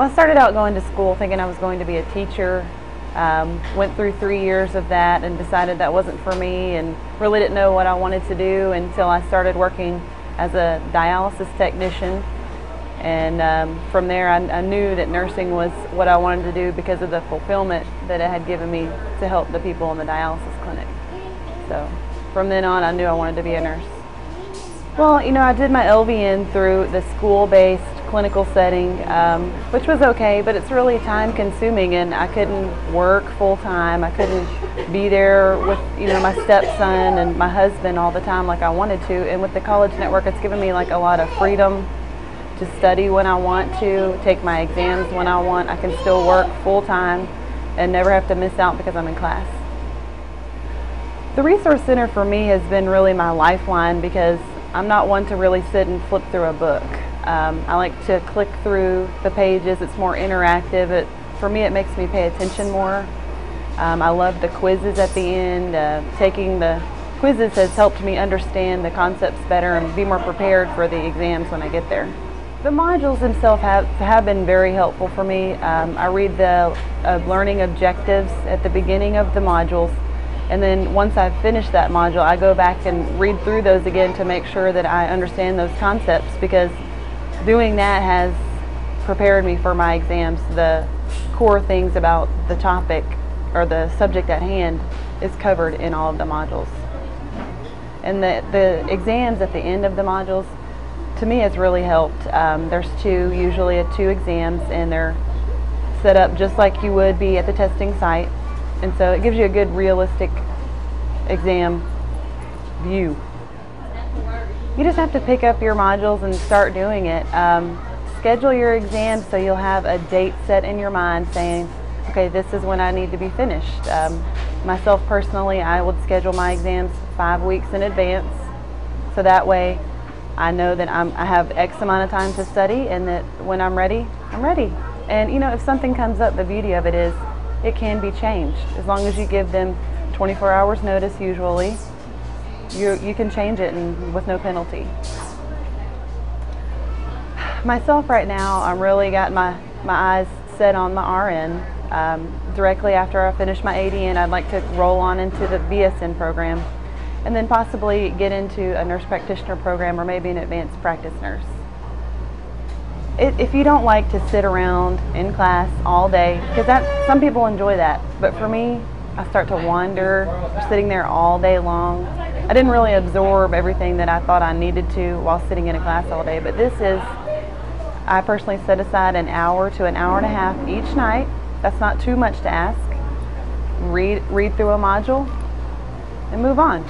Well, I started out going to school thinking I was going to be a teacher. Went through 3 years of that and decided that wasn't for me, and really didn't know what I wanted to do until I started working as a dialysis technician. And from there I knew that nursing was what I wanted to do because of the fulfillment that it had given me to help the people in the dialysis clinic. So from then on I knew I wanted to be a nurse. Well, you know, I did my LPN through the school-based clinical setting, which was okay, but it's really time consuming, and I couldn't work full time. I couldn't be there with, you know, my stepson and my husband all the time like I wanted to. And with the college network, it's given me like a lot of freedom to study when I want to, take my exams when I want. I can still work full time and never have to miss out because I'm in class. The Resource Center for me has been really my lifeline because I'm not one to really sit and flip through a book. I like to click through the pages. It's more interactive. For me, it makes me pay attention more. I love the quizzes at the end. Taking the quizzes has helped me understand the concepts better and be more prepared for the exams when I get there. The modules themselves have been very helpful for me. I read the learning objectives at the beginning of the modules, and then once I've finished that module, I go back and read through those again to make sure that I understand those concepts, because doing that has prepared me for my exams. The core things about the topic or the subject at hand is covered in all of the modules. And the exams at the end of the modules, to me, has really helped. There's usually two exams, and they're set up just like you would be at the testing site. And so it gives you a good realistic exam view. You just have to pick up your modules and start doing it. Schedule your exams so you'll have a date set in your mind saying, okay, this is when I need to be finished. Myself personally, I would schedule my exams 5 weeks in advance, so that way I know that I have X amount of time to study, and that when I'm ready, I'm ready. And you know, if something comes up, the beauty of it is it can be changed. As long as you give them 24 hours notice usually, you can change it with no penalty. Myself right now, I'm really got my eyes set on my RN. Directly after I finish my ADN, I'd like to roll on into the BSN program, and then possibly get into a nurse practitioner program or maybe an advanced practice nurse. If you don't like to sit around in class all day, because some people enjoy that, but for me, I start to wander, sitting there all day long. I didn't really absorb everything that I thought I needed to while sitting in a class all day, but I personally set aside an hour to an hour and a half each night. That's not too much to ask. Read through a module and move on.